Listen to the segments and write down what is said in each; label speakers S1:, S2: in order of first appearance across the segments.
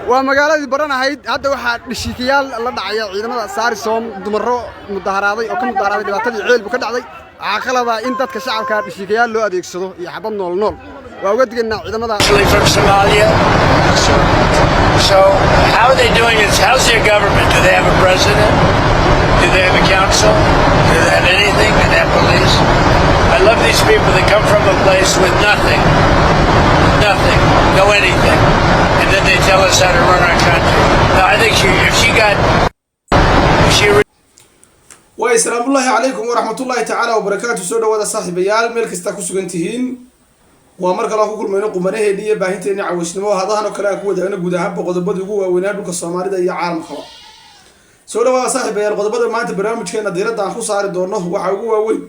S1: ومقالة برنا هيد هذا واحد الشيكيال الله دعيا عندما صار صوم دمرة مظاهرات أو كم مظاهرات دبعتي عيل بكرة عضي عقلها أنت كشعب كان الشيكيال لو أديك صدو يحضن نول وأوقات قلنا عندما
S2: from Somalia. So how are they doing it? How's their government? Do they have a president? Do they have a council? Do they have anything? Do they have police? I love these people that come from a place with nothing, no anything, and then they tell us how to run our country. No, I think if she
S3: والسلام الله عليكم ورحمة الله تعالى وبركاته. سودا ودا صاحب يال ملك استكوسو جنتهين ومرك الله كل ما ينقو منه هدية باهنتين عوشنمو هذا هنو كلا كودا أنا جوده هم بقضبض يجوا وينادو كالصومالي ده يعالم خوا. سودا ودا صاحب يال قضبض ما أنت برامج كنا ديرة عن خصار دورنه وحجوا وين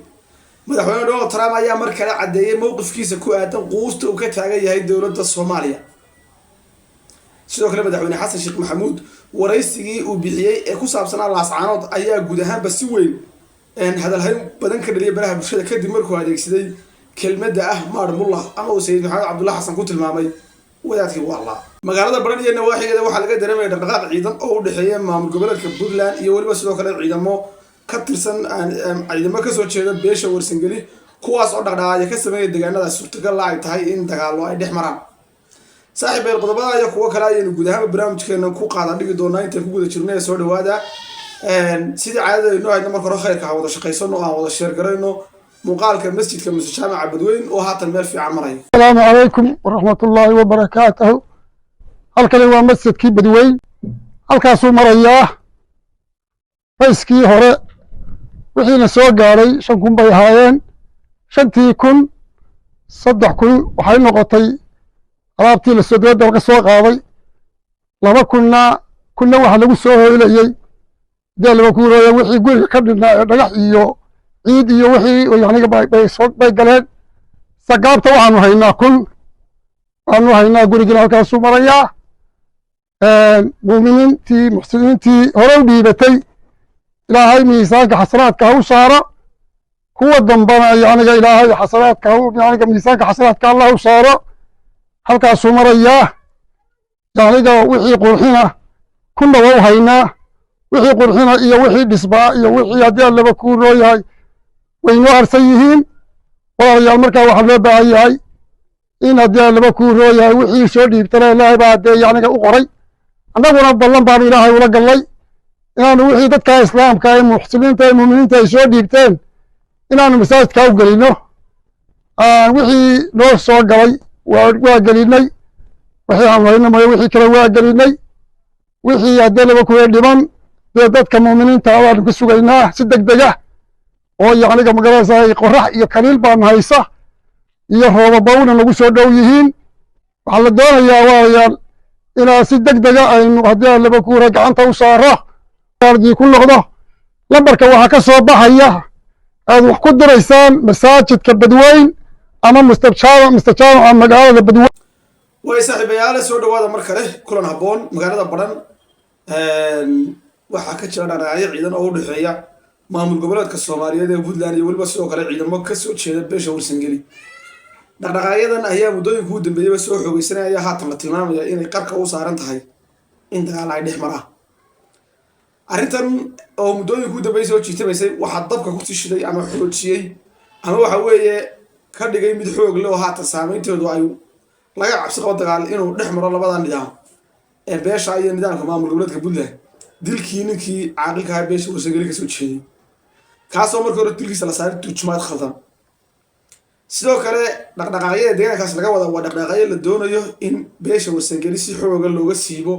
S3: مدحونا دول ترى ما يا مرك لا عديه موقف كيس كوات قوست وكتها جاي هاي دولة الصومالية. sidoo kale madaxweyne xasan sheekh maxamuud waraysigii uu bixiyay ee ku saabsan laascaanood ayaa guud ahaanba si weyn hadalhayn badan ka dhaliyay baraha bulshada kadib markuu adeegsaday kelmadda ah maarmullah ama uu sayid maxamed cabdullahi xasan ku tilmaamay wadaadkii wallah magaalada baran iyo nawaaxigeeda waxaa laga dareemay dhaqdhaqaaq ciidan oo u dhexeeya maamul goboleedka Puntland iyo waliba sidoo kale ciidamo ka tirsan ciidamo ka soo jeeda beesha warsangeli kuwaas oo dhaqdhaqaaqyo ka sameeyay deegaanada suurtagal ay tahay in dagaalo ay dhex maraan صاحب القضبة يا كوا كلا ينقدها برامج كنا كوقا عندي دونا أنت كوجود تشرنيه سود وهذا سيد عادة إنه عندما كنا خير كهذا شقيسون أو هذا الشرق إنه مقال كمسجد كمسجد عبدوين وهات المال في عمرين.
S4: السلام عليكم ورحمة الله وبركاته. الكلمة مسجد كي بدوين الكاسو مرياه فيسكي هراء وحين سوق علي شنكم بيهاين شنتي كن صدق كل وحين نقطي alaabtii la soo dibadda laga soo qaaday laba kunna waxa lagu soo hoolayay dee laba kuurooya wixii guriga ka dhinaa ee dhagax iyo ciid iyo wixii yaniga bay galeen sagaabta waxaanu haynaa gurigina halkaasuu marayaa muuminiintii muxsiniintii hore u dhiibatay ilaahay miisaanka xasanaadka ha u saaro kuwa dambana yaniga ilaahay xasanaadka yaniga miisaanka xasanaadka allah u saaro halkaasuu marayaa yaniga wixii qurxina kunna waa u haynaa wixii qurxina iyo wixii dhisbaa iyo wixii haddii aan laba kuu rooyahay waynoo harsan yihiin walaalayaal markaa waxaa loo baahan yahay in haddii aan laba kuu rooyahay wixii soo dhiibtana ilaahay baa haddee yaniga u qoray annaguna ballan baanu ilaahay ula gallay inaanu wixii dadka islaamka ee muxsiniinta ee muuminiinta ay soo dhiibteen inaanu masaajidkaa u gelino wixii noo soo galay waa gelinay wixii aan hayno maayo wixii kale waa gelinay wixii haddii laba kuwa dhiman dee dadka muuminiinta waanu ka sugaynaa si degdeg ah oo yaniga magaranaysaa qorax iyo kaliil baan haysa iyo roobabawna nagu soo dhow yihiin waxaa la doonayaa walaalayaal inaa si degdega aynu haddii aan laba kuura gacanta u saaro ardii ku noqdo lambarka waxaa ka soo baxaya aad wax ku diraysaan masaajidka badweyn أنا مستشار مقالة بدو.
S3: ويسحب ياله سود وهذا مركله كلنا هبون مقالة بران وحكت شلون أنا عيدا أول حياة ما من قبلات كالصومالية ده بودلان يقول بس هو كله عيدا ما كسر شيء بيش أول سنجلي. نحن عيدا هي مدن يكون بيجي بس هو حوي سنة يا حاتم التمام يا إني قرق أو صارنت هاي إنت على عيد حمرة. أريتن أو مدن يكون بيجي هو شيء بس وحضبك كنت شيء أنا حلو شيء أنا وحوي kadhigay mid xoog leh oo haatan saameynteedu ay laga cabsi qabo dagaal inuu dhex maro labada nidaam ee beesha iyo nidaamka maamul goboleedka Puntland dilkii ninkii caaqilka ah beesha warsangeli ka soo jeeday kaasoo markii hore dilkiisa la saaray turjumaad khaldan sidoo kale dhaqdhaqaaqyada deegaankaas laga wada waa dhaqdhaqaaqyo la doonayo in beesha warsangeli si xoog looga siibo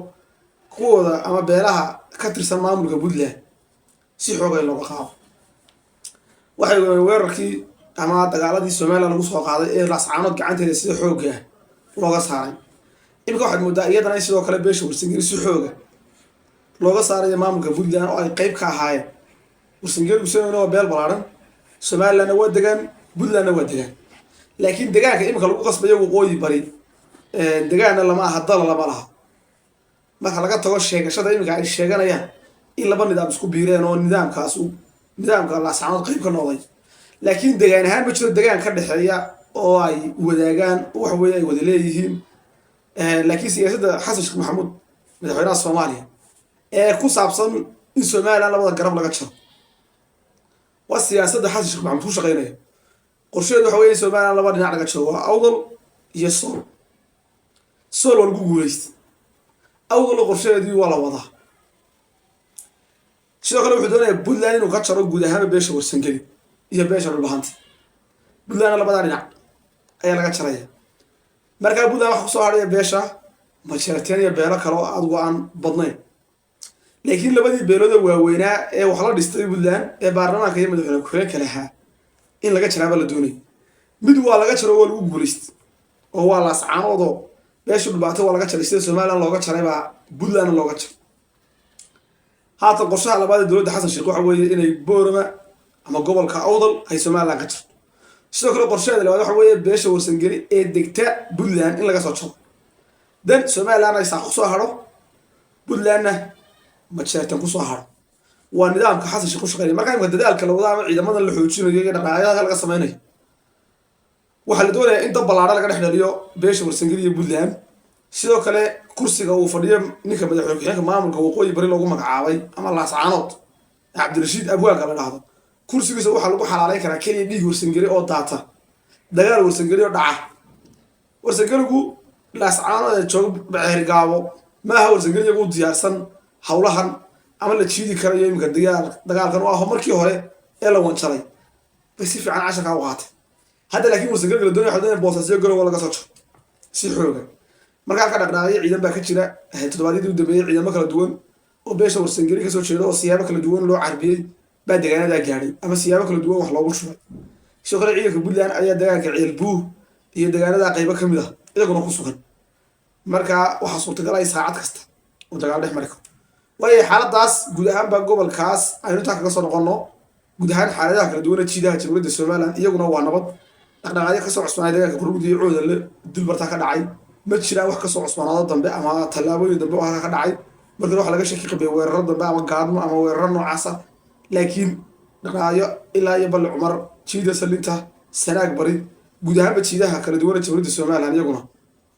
S3: kuwooda ama beelaha ka tirsan maamulka Puntland si xoog looga qaado waxay weerarkii ama dagaaladii Soomaaliya lagu soo qaaday ee laascaanood gacanteeda sida xoog ah looga saaray imika waxaad moodaa iyadana sidoo kale beesha warsangeli si xoog ah looga saaray maamulka Puntland oo ay qayb ka ahaayeen warsangeli waa beel balaaran Soomaaliland waa degan Puntland waa degan laakiin deegaanka imika lagu qasbayo waqooyi bari deegaanna lama aha dal lama laha marka laga tago sheegashada imika ay sheeganayaan in laba nidaam isku biireen oo nidaamka laascaanood qayb ka noqday laakiin deegaan ahaan ma jiro deegaan ka dhaxeeya oo ay wadaagaan wax weey ay wada leeyihiin laakiin siyaasadda xasan sheekh maxamuud madaxweynaha soomaaliya ee ku saabsan in somalilan labada garab laga jaro waa siyaasadda xasan sheekh maxamuud ku shaqeynaya qorsheedu waxa weeye in somalilan laba dhinac laga jaro waa awdal iyo sool waa lagu guulaystay awdalna qorsheedii waa la wadaa sidoo kale wuxuu doonayaa puntland inuu ka jaro guud ahaanba beesha warsangeli iyo beesha dhulbahanta puntlandna labadaa dhinac ayaa laga jaraya markaa puntland waxa kusoo hadhaya beesha majeerteen iyo beelo kale oo adigu aan badnayn laakiin labadii beelooda waaweynaa ee wax la dhistay puntland ee baarlamaanka iyo madaxweyne ku-xigeenka lahaa in laga jaraaba la doonay mid waa laga jaro waa lagu guulaystay oo waa laascaanoodoo beesha dhulbaanta waa laga jaray sida somaliland looga jaray baa puntlandna looga jaray haatan qorshaha labaad ee dowladda xasan sheekh waxa weeye inay boorama ama gobolka awdal ay somaliland ka jirto sidoo kale qorshaheeda labaad waxa weeye beesha warsangeli ee degta puntland in laga soo jaro dan somaliland ay saaq kusoo hadho puntlandna majeertan kusoo hadho waa nidaamka xasan sheekh ku shaqeynaya markaa imka dadaalka la wadaa ama ciidamadan la xoojinayo iyo dhaqaaqyada laga sameynayo waxaa la doonayaa in dab ballaadha laga dhex dhaliyo beesha warsangeli iyo puntland sidoo kale kursiga uu fadhiyo ninka madaxweyne ku-xigeenka maamulka waqooyi bari loogu magacaabay ama laascaanood cabdirashiid abwaanka la dhahdo kursigiisa waxaa lagu xalaaleyn karaa keliya dhiig warsangeli oo daata dagaal warsangeli oo dhaca warsangeligu laascaanood ee jooga baceerigaabo maaha warsangeli iyagu u diyaarsan howlahan ama la jiidi karayo iminka dagaalkan u aho markii hore ee la wanjalay bay si fiican casharkaa u qaatay hadda laakiin warsangeliga la doonaya waxaa boosasyo garowa laga soo jaro si xooga markaa ka dhaqdhaaqyo ciidan baa ka jira toddobaadyadii u dambeeyey ciidamo kala duwan oo beesha warsangeli kasoo jeeda oo siyaabo kala duwan loo carbiyey baa deegaanadaa gaadhay ama siyaabo kala duwan wax loogu shubay sidoo kale ciidanka puntland ayaa dagaalka ceelbuur iyo deegaanadaa qaybo ka mid ah iyaguna ku sugan markaa waxaa suurtagal ay saacad kasta oo dagaal dhex mari karo waayo xaaladaas guud ahaanba gobolkaas aynu intaa kaga soo noqono guud ahaan xaaladaha kala duwan ee jiidaha jamhuuriyadda somaliland iyaguna waa nabad dhaqdhaqaaqyo kasoo cusbaanay dagaalka qurugdi iyo coodanle dulbartaa ka dhacay ma jiraan wax kasoo cusbaanaado dambe ama tallaabooyin dambe oo halka ka dhacay marka waxa laga shaki qabay weeraro dambe ama gaadmo ama weeraro noocaasa laakiin dhaqaaqyo ilaa iyo balle cumar jiida salinta sanaag bari guud ahaanba jiidaha kala duwan ee jamhuuriyadda somaliland iyaguna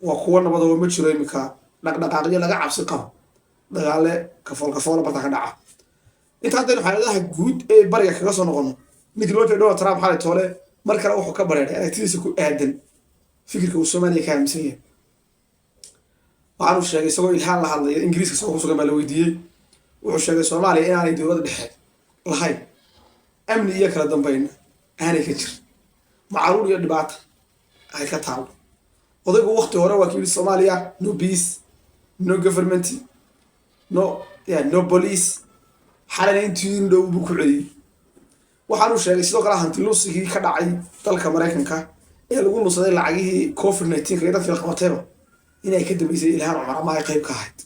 S3: waa kuwa nabad oo ma jiro iminka dhaqdhaqaaqyo laga cabsi qabo dagaale kafoolkafoola barta ka dhaca inta haddaynu xaaladaha guud ee bariga kaga soo noqono ninkii loo jeeda donald trump xalay toole mar kale wuxuu ka bareeray aragtidiisa ku aadan fikirka uu soomaaliya ka aaminsan yahay waxaanu sheegay isagoo ilhaan la hadlaya ingiriiska isagoo kusugan baa la weydiiyey wuxuu sheegay soomaaliya inaanay dowladda dhexe lahayn amni iyo kala dambeyn aanay ka jirin macaruur iyo dhibaata ay ka taalo odaygu waqti hore waa kii soomaaliya no peace no government no police xalana intii dhow buu ku celiyey waxaanu sheegay sidoo kale hanti lusigii ka dhacay dalka maraykanka ee lagu lusaday lacagihii covid-19 iyo dadkii la qabatayba inay ka dambeysay ilhaan cumar ama ay qayb ka ahayd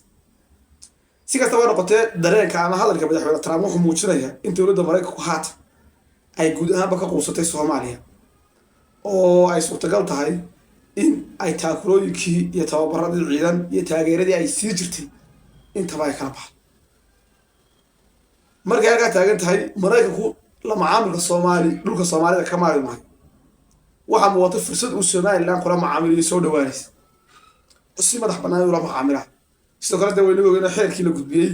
S3: si kastaba noqotee dareenka ama hadalka madaxweyne trump wuxuu muujinaya in dowladda maraykanku haatan ay guud ahaanba ka quusatay soomaaliya oo ay suurtagal tahay in ay taakulooyinkii iyo tababaradii ciidan iyo taageeradii ay sii jirtay intaba ay kala baxdo markay halkaa taagan tahay maraykanku la macaamilka soomaali dhulka soomaalida ka maari maayo waxaa muuqata fursad uu somaliland kula macaamiliyo soo dhawaanaysa si madax bannaan ula macaamila sidoo kale de waynu ogeyn xeerkii la gudbiyey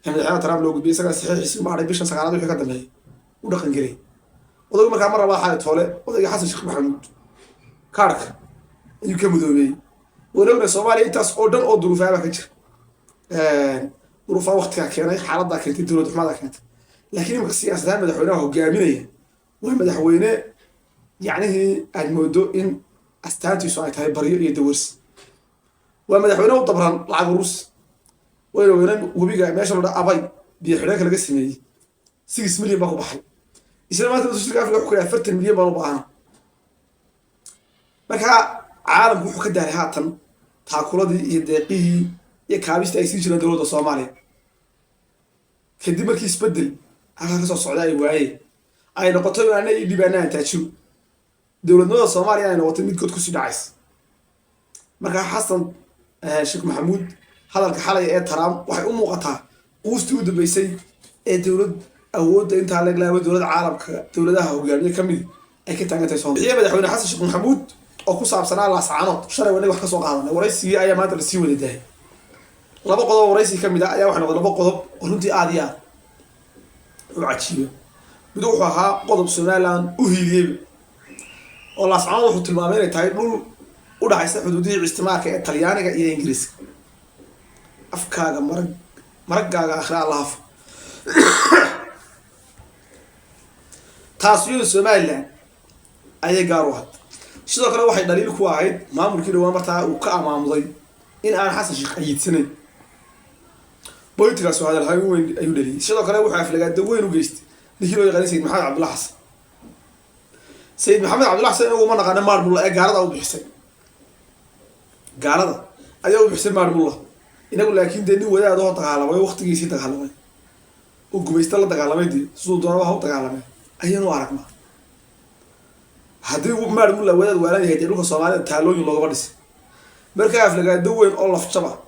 S3: madaxweyne trump loo gudbiyey isagaa saxiixiisii maadhay bisha 9aad wixii ka dambeeyay u dhaqan gelay odaygu markaa mar rabaa xaalad toole odayga xasan sheekh maxamuud kaarka ayuu ka mudoobey waynu ogeyn soomaaliya intaas oo dhan oo duruufaaba ka jira duruufaa waqtigaa keenay xaaladdaa keentay dowlad xumadaa keentay laakiin imika siyaasadahaan madaxweynaha hogaaminaya waa madaxweyne yacnihii aad moodo in astaantiisu ay tahay baryo iyo dawarsi waa madaxweyne u dabran lacag urus wayna weynaan webiga meesha loo dha abay biyo xidheenka laga sameeyey 6 milyan baa ku baxay isla maanta dastuurka afrika wuxuu ka 40 milyan baan u baahana marka caalamku wuxuu ka daaray haatan taakuladii iyo deeqihii iyo kaabistii ay sii jireen dowladda soomaaliya kadib markii isbedel halkaa kasoo socda ay waayeen ay noqotay aanay dhibaanaan taajiro dowladnimada soomaaliya ay noqotay mid god kusii dhacaysa markaa xasan sheekh maxamuud hadalka xalay ee trump waxay u muuqataa quustii u dambeysay ee dowlad awoodda intaa leeglaaba dowladda caalamka dowladaha hogaamiye ka mid ay ka taagan tahay soomaaliya madaxweyne xasan sheekh maxamuud oo ku saabsanaa laascaanood shalay wanaga wax ka soo qaadanay waraysigii ayaa maanta la sii wada daayay laba qodob waraysi ka mid ah ayaa waxay noqday laba qodob oo runtii aad iyo aad u cajiibo mid wuxuu ahaa qodob Somaliland u hiiliyay oo laascaanood wuxuu tilmaamay inay tahay dhul u dhaxaysa xuduudihii isticmaalka ee Talyaaniga iyo Ingiriiska afkaaga maragaaga akhri Allah taasiyada Somaliland ayay gaar u ahayd sidoo kale waxay dhaliil ku ahayd maamulkii dhawaan martaa uu ka amaamuday in aan Xasan Sheekh ayidsanayn بوليتيكا سؤال هاي وين أيودلي شلون كلام وحنا في لقاء وين وجست نكيلو يغني سيد محمد عبد الله حسن سيد محمد عبد الله حسن هو من غنى مار بالله قارض أو بحسن قارض أيوه بحسن مار بالله إنه يقول لكن دني ويا ده تقالما وقت جيسي تقالما وقبيست الله تقالما دي سودان وهو تقالما أيانو عرقنا هذا مار بالله ويا يهدي لك صومالي تعلون يلقى بدرس مركب في لقاء وين الله في شبا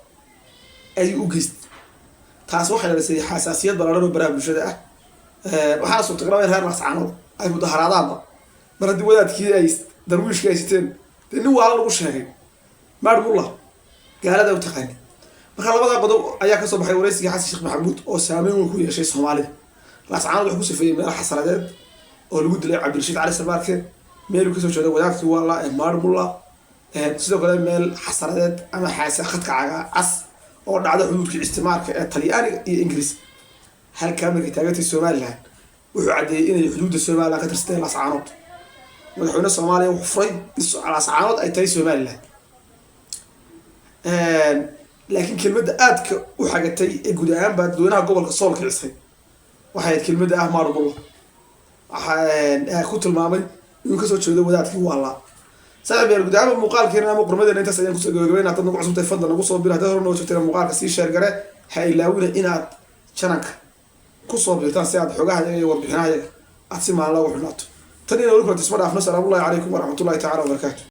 S3: أي وجست taas waxay leedahay xasaasiyad ballaaran oo barnaamijyada ah waxa soo tagnaa reer Laascaanood ay mudaharaadaanba mar hadii wadaadkii ay darwiishka ay siteen nin waa lagu sheegay maadullah gaalada u taqaani marka labada qodob ayaa ka soo baxay waraysiga Xasan Sheekh Maxamuud oo saameyn weyn ku yeeshay Soomaalida Laascaanood wuxuu ku sifeeyay meel xasaradeed oo lagu dilay Cabdirashiid Cali Sarbaarke meel uu ka soo jeeday wadaadkii waa maadullah sidoo kale meel xasaradeed ama xaasa khadka cas oo dhacdo xuduudka isticmaalka ee Talyaaniga iyo Ingiriis halka markay taageertay Somaliland wuxuu cadeeyay inay xuduudda Somaliland ka tirsan Laascaanood madaxweynaha Soomaaliya wuxuu furay Laascaanood ay tahay Somaliland laakiin kelmadda aadka u xagatay ee guud ahaan dadweynaha gobolka Sool ka cisay waxay kelmadda ah maarullah waxa ku tilmaamay inuu ka soo jeedo wadaadkii waala صاحب القدامى مقال كنا مقرمة إن أنت سيكون سجوا أعطنا نقص تفضل نقص بيره هذا هو نوشة المقال كسي شرقة هيلاوينا إن شنك قصة بيرتان سعد حجها وربحنا أتسمع الله وحناته تاني نقول لكم تسمع أفنس الله عليكم ورحمة الله تعالى وبركاته